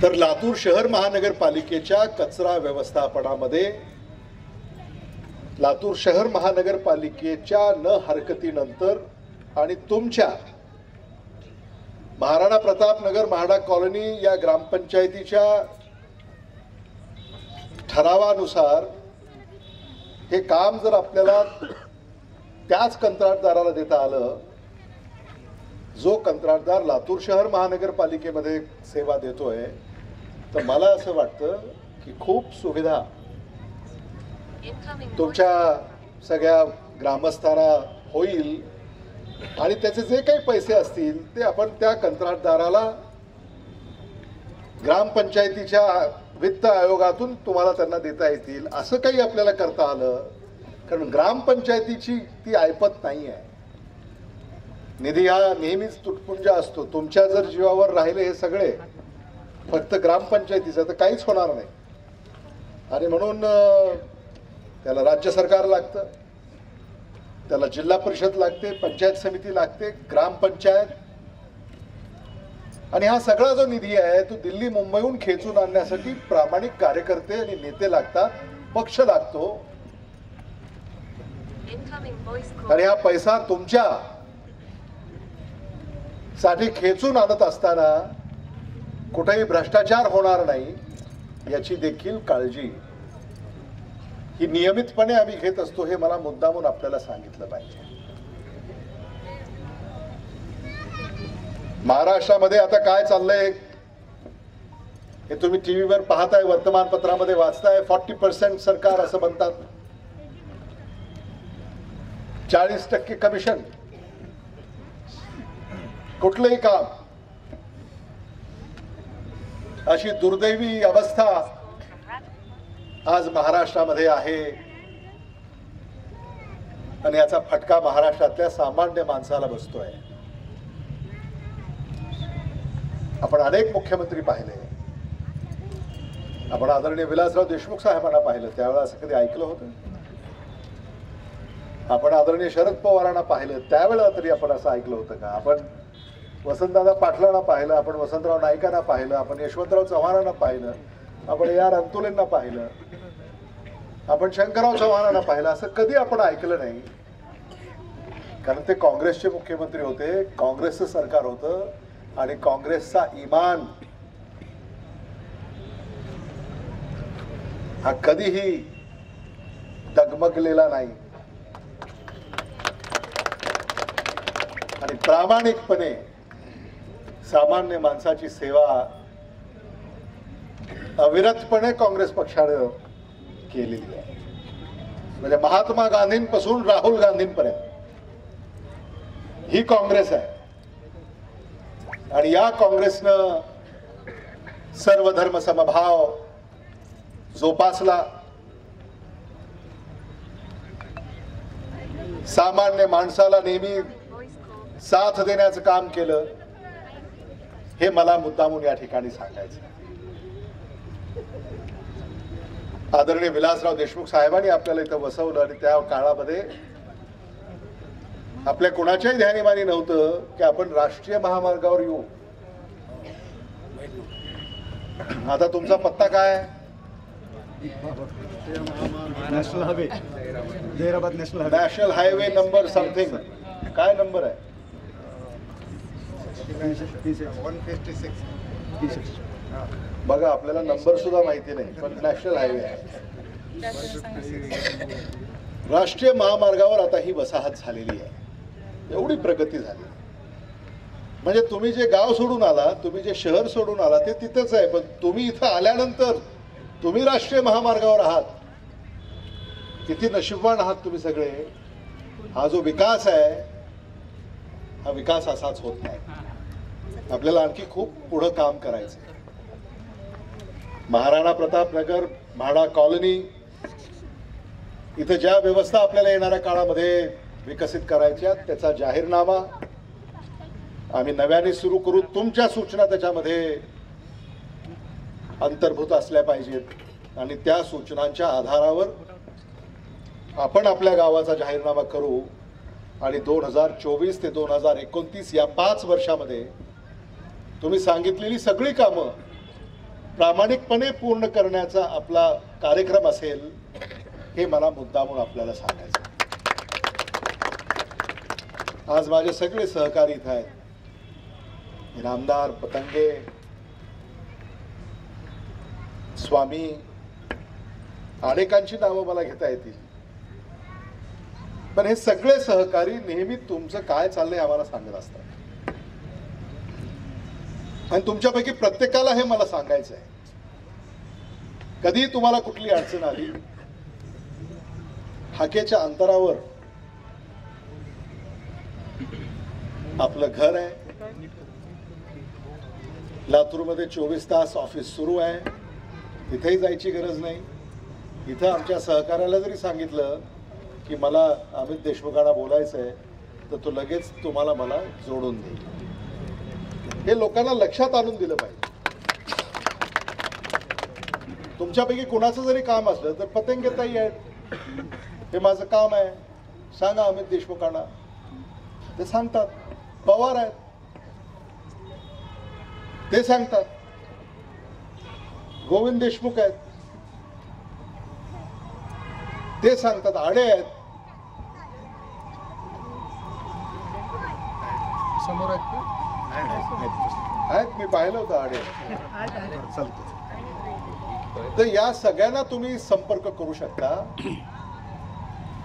तर लातूर शहर महानगरपालिकेच्या कचरा व्यवस्थापनामध्ये लातूर शहर महानगरपालिकेच्या न हरकतीनंतर आणि तुमच्या महाराणा प्रताप नगर म्हाडा कॉलनी या ग्रामपंचायतीच्या ठरावानुसार हे काम जर आपल्याला त्याच कंत्राटदाराला देता आलं जो कंत्राटदार लातूर शहर महानगरपालिकेमध्ये सेवा देतोय, तर मला असं वाटतं की खूप सुविधा तुमच्या सगळ्या ग्रामस्थांना होईल आणि त्याचे जे काही पैसे असतील ते आपण त्या कंत्राटदाराला ग्रामपंचायतीच्या वित्त आयोगातून तुम्हाला त्यांना देता येतील असं काही आपल्याला करता आलं. कारण ग्रामपंचायतीची ती ऐपत नाही आहे. निधी हा नेहमीच तुटपुंजा असतो. तुमच्या जर जीवावर राहिले हे सगळे फक्त ग्रामपंचायतीचं तर काहीच होणार नाही. आणि म्हणून त्याला राज्य सरकार लागतं, त्याला जिल्हा परिषद लागते, पंचायत समिती लागते, ग्रामपंचायत, आणि हा सगळा जो निधी आहे तो दिल्ली मुंबईहून खेचून आणण्यासाठी प्रामाणिक कार्यकर्ते आणि नेते लागतात, पक्ष लागतो. आणि हा पैसा तुमच्या साठी खेचून आणत असताना कुठेही भ्रष्टाचार होणार नाही याची देखील काळजी ही नियमितपणे आम्ही घेत असतो. हे मला मुद्दामून आपल्याला सांगितलं पाहिजे. महाराष्ट्रामध्ये आता काय चाललंय हे तुम्ही टीव्हीवर पाहताय, वर्तमानपत्रामध्ये वाचताय. 40% सरकार असं म्हणतात, 40% कमिशन. कुठलंही काम, अशी दुर्दैवी अवस्था आज महाराष्ट्रामध्ये आहे. आणि याचा फटका महाराष्ट्रातल्या सामान्य माणसाला बसतोय. आपण अनेक मुख्यमंत्री पाहिले, आपण आदरणीय विलासराव देशमुख साहेबांना पाहिलं, त्यावेळेला असं कधी ऐकलं होतं? आपण आदरणीय शरद पवारांना पाहिलं, त्यावेळेला तरी आपण असं ऐकलं होतं का? आपण वसंतदादा पाटलांना पाहिलं, आपण वसंतराव नाईकांना पाहिलं, आपण यशवंतराव चव्हाणांना पाहिलं, आपण AR अंतुलेंना पाहिलं, आपण शंकरराव चव्हाणांना पाहिलं. असं कधी आपण ऐकलं नाही. कारण ते काँग्रेसचे मुख्यमंत्री होते, काँग्रेसचं सरकार होतं आणि काँग्रेसचा इमान हा कधीही डगमगलेला नाही. आणि प्रामाणिकपणे सामान्य माणसाची सेवा अविरतपणे काँग्रेस पक्षाने केलेली आहे. म्हणजे महात्मा गांधींपासून राहुल गांधींपर्यंत ही काँग्रेस आहे. आणि या काँग्रेसनं सर्व धर्म समभाव जोपासला, सामान्य माणसाला नेहमी साथ देण्याचं काम केलं. हे मला मुद्दामून या ठिकाणी सांगायचं. आदरणीय विलासराव देशमुख साहेबांनी आपल्याला इथं बसवलं आणि त्या काळामध्ये आपल्या कोणाच्याही ध्यानीमानी नव्हतं की आपण राष्ट्रीय महामार्गावर येऊ. आता तुमचा पत्ता काय? National highway, Zaheerabad national highway number something. काय नंबर आहे? 156. बघा, आपल्याला नंबर सुद्धा माहिती नाही, पण नॅशनल हायवे आहे. राष्ट्रीय महामार्गावर आता ही वसाहत झालेली आहे. एवढी प्रगती झाली. म्हणजे तुम्ही जे गाव सोडून आला, तुम्ही जे शहर सोडून आला ते तिथंच आहे, पण तुम्ही इथं आल्यानंतर तुम्ही राष्ट्रीय महामार्गावर आहात. किती नशीबवान आहात तुम्ही सगळे. हा जो विकास आहे हा विकास असाच होत नाही. आपल्याला आणखी खूप पुढं काम करायचं. महाराणा प्रताप नगर म्हाडा कॉलनी इथं ज्या व्यवस्था आपल्याला येणाऱ्या काळामध्ये विकसित करायच्या त्याचा जाहीरनामा आम्ही नव्याने सुरू करू. तुमच्या सूचना त्याच्यामध्ये अंतर्भूत असल्या पाहिजेत आणि त्या सूचनांच्या आधारावर आपण आपल्या गावाचा जाहीरनामा करू. आणि 2024 ते 2029 या 5 वर्षामध्ये तुम्ही सांगितलेली सगळी कामं प्रामाणिकपणे पूर्ण करण्याचा आपला कार्यक्रम असेल हे मला मुद्दामून आपल्याला सांगायचं. आज माझे सगळे सहकारी इथं आहेत. इनामदार, पतंगे, स्वामी, अनेकांची नावं मला घेता येतील. पण हे सगळे सहकारी नेहमी तुमचं काय चाललंय आम्हाला सांगत असतात. आणि तुमच्यापैकी प्रत्येकाला हे मला सांगायचं आहे, कधी तुम्हाला कुठली अडचण आली, हाकेच्या अंतरावर आपलं घर आहे, लातूरमध्ये 24 तास ऑफिस सुरू आहे, तिथेही जायची गरज नाही. इथं आमच्या सहकार्याला जरी सांगितलं की मला अमित देशमुखांना बोलायचं आहे, तर तो लगेच तुम्हाला मला जोडून देईल. हे लोकांना लक्षात आणून दिलं पाहिजे. तुमच्यापैकी कुणाचं जरी काम असलं तर पतंगेताई आहेत, हे माझं काम आहे, सांगा अमित देशमुखांना, ते सांगतात. पवार आहेत, ते सांगतात. गोविंद देशमुख आहेत, ते सांगतात. आडे आहेत, समोर आहेत, मी पाहिलं होतं आडे. तर या सगळ्यांना तुम्ही संपर्क करू शकता.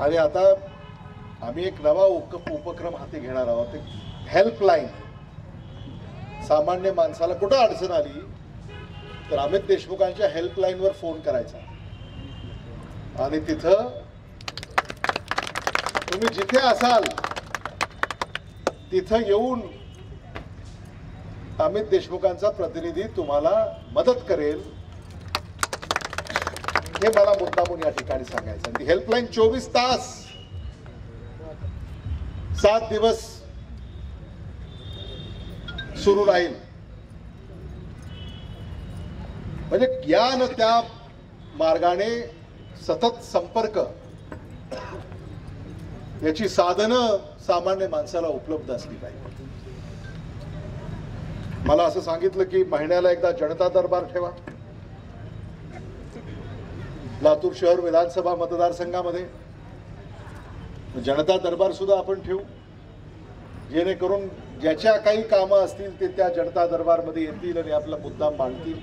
आणि आता आम्ही एक नवा उपक्रम हाती घेणार आहोत, हेल्पलाईन. सामान्य माणसाला कुठं अडचण आली तर अमित देशमुखांच्या हेल्पलाईनवर फोन करायचा आणि तिथं तुम्ही जिथे असाल तिथं येऊन अमित देशमुखांचा प्रतिनिधी तुम्हाला मदत करेल, हे मला मुद्दामून या ठिकाणी सांगायचं. ती हेल्पलाईन 24 तास 7 दिवस सुरू राहील. म्हणजे या न त्या मार्गाने सतत संपर्क याची साधनं सामान्य माणसाला उपलब्ध असली पाहिजे. मला असं सांगितलं की महिन्याला एकदा जनता दरबार ठेवा लातूर शहर विधानसभा मतदारसंघामध्ये. जनता दरबार सुद्धा आपण ठेवू, जेणेकरून ज्याच्या काही कामं असतील ते त्या जनता दरबारमध्ये येतील आणि आपला मुद्दा मांडतील.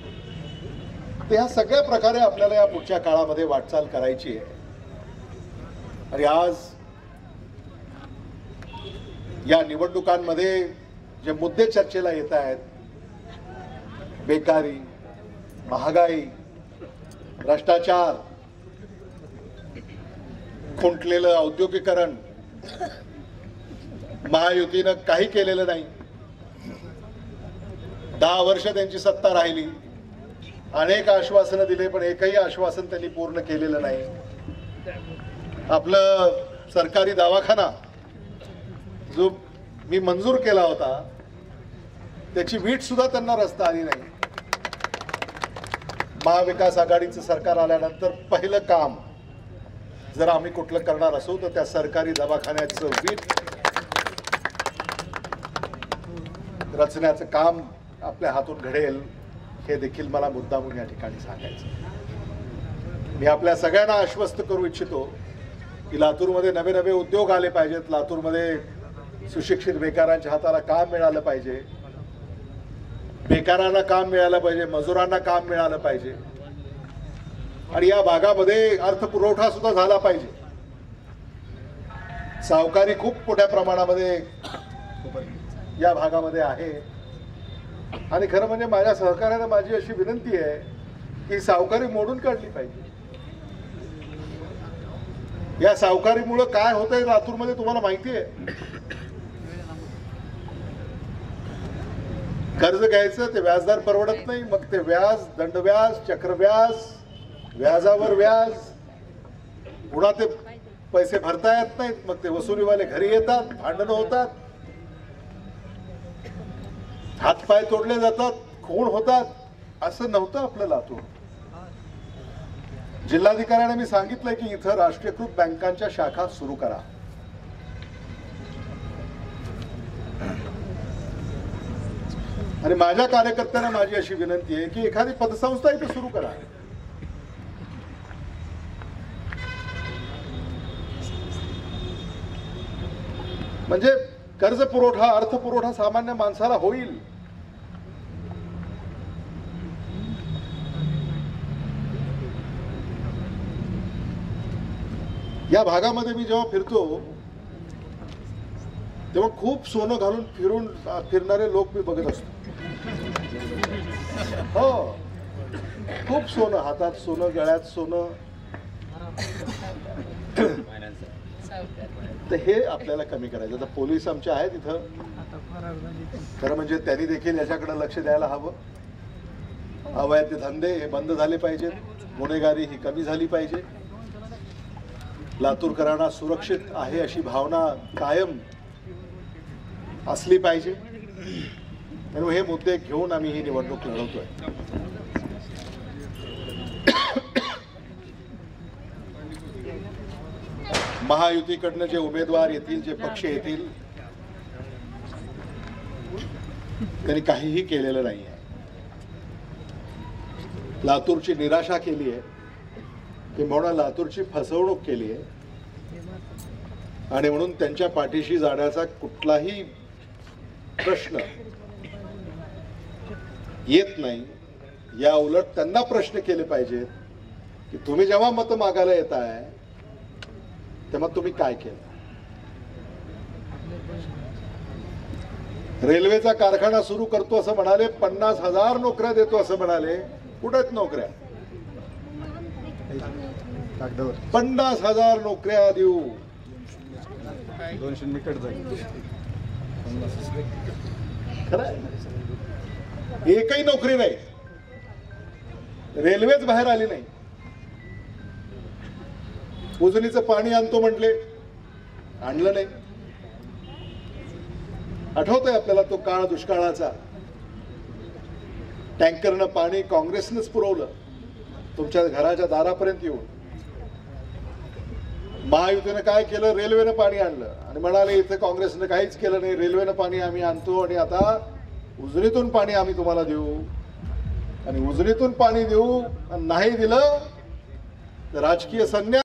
तर ह्या सगळ्या प्रकारे आपल्याला या पुढच्या काळामध्ये वाटचाल करायची आहे. आणि आज या निवडणुकांमध्ये जे मुद्दे चर्चेला येत आहेत, बेकारी, महागाई, भ्रष्टाचार, खुंटलेलं औद्योगिकरण, महायुतीनं काही केलेलं नाही. 10 वर्ष त्यांची सत्ता राहिली, अनेक आश्वासनं दिले, पण एकही आश्वासन त्यांनी पूर्ण केलेलं नाही. आपलं सरकारी दवाखाना जो मी मंजूर केला होता त्याची वीट सुद्धा त्यांना रस्ता आली नाही. महाविकास आघाडीचं सरकार आल्यानंतर पहिलं काम जर आम्ही कुठलं करणार असू तर त्या सरकारी दवाखान्याचं वीट रचण्याचं काम आपल्या हातून घडेल, हे देखील मला मुद्दामून या ठिकाणी सांगायचं. मी आपल्या सगळ्यांना आश्वस्त करू इच्छितो की लातूरमध्ये नवे नवे उद्योग आले पाहिजेत, लातूरमध्ये सुशिक्षित बेकारांच्या हाताला काम मिळालं पाहिजे, बेकारांना काम मिळालं पाहिजे, मजुरांना काम मिळालं पाहिजे आणि या भागामध्ये अर्थपुरवठा सुद्धा झाला पाहिजे. सावकारी खूप मोठ्या प्रमाणामध्ये या भागामध्ये आहे आणि खरं म्हणजे माझ्या सहकार्याला माझी अशी विनंती आहे की सावकारी मोडून काढली पाहिजे. या सावकारीमुळे काय होतंय लातूरमध्ये तुम्हाला माहिती आहे. कर्ज घ्यायचं ते व्याजदर परवडत नाही, मग ते व्याज, दंडव्याज, चक्रव्याज, व्याजावर व्याज, पुन्हा ते पैसे भरता येत नाहीत, मग ते वसुलीवाले घरी येतात, भांडणं होतात, हातपाय तोडले जातात, खून होतात. असं नव्हतं आपलं लातूर. जिल्हाधिकाऱ्याने मी सांगितलंय की इथं राष्ट्रीयकृत बँकांच्या शाखा सुरू करा. आणि माझ्या कार्यकर्त्यांना माझी अशी विनंती आहे की एखादी पतसंस्था इथे सुरू करा. म्हणजे कर्ज पुरवठा, अर्थ पुरवठा सामान्य माणसाला होईल. या भागामध्ये मी जेव्हा फिरतो तेव्हा खूप सोनं घालून फिरणारे लोक मी बघत असतो. हो, खूप सोनं, हातात सोनं, गळ्यात सोनं. तर हे आपल्याला कमी करायचं. आता पोलीस आमचे आहेत इथं, खरं म्हणजे त्यांनी देखील याच्याकडे लक्ष द्यायला हवं. अवैध धंदे हे बंद झाले पाहिजेत, गुन्हेगारी ही कमी झाली पाहिजे. लातूरकरांना सुरक्षित आहे अशी भावना कायम असली पाहिजे. म्हणून हे मुद्दे घेऊन आम्ही ही निवडणूक लढवतोय. महायुतीकडनं जे उमेदवार येतील, जे पक्ष येतील, त्यांनी काहीही केलेलं नाही आहे. लातूरची निराशा केली आहे, किंबहुना लातूरची फसवणूक केली आहे. आणि म्हणून त्यांच्या पाठीशी जाण्याचा कुठलाही प्रश्न येत नाही. या उलट त्यांना प्रश्न केले पाहिजेत की तुम्ही जेव्हा मत मागायला येताय तेव्हा तुम्ही काय केलं. रेल्वेचा कारखाना सुरू करतो असं म्हणाले, 50,000 नोकऱ्या देतो असं म्हणाले. कुठे आहेत नोकऱ्या? 50,000 नोकऱ्या देऊ. 200 निकट जाईल. खरं एकही नोकरी नाही. रेल्वेच बाहेर आली नाही. उजनीचं पाणी आणतो म्हटले, आणलं नाही. आठवतंय आपल्याला तो काळ दुष्काळाचा. टँकरनं पाणी काँग्रेसनंच पुरवलं तुमच्या घराच्या दारापर्यंत येऊन. महायुतीनं काय केलं? रेल्वेनं पाणी आणलं आणि म्हणाले इथे काँग्रेसनं काहीच केलं नाही, रेल्वेनं पाणी आम्ही आणतो आणि आता उजनीतून पाणी आम्ही तुम्हाला देऊ. आणि उजनीतून पाणी देऊ आणि नाही दिलं तर राजकीय संन्यास.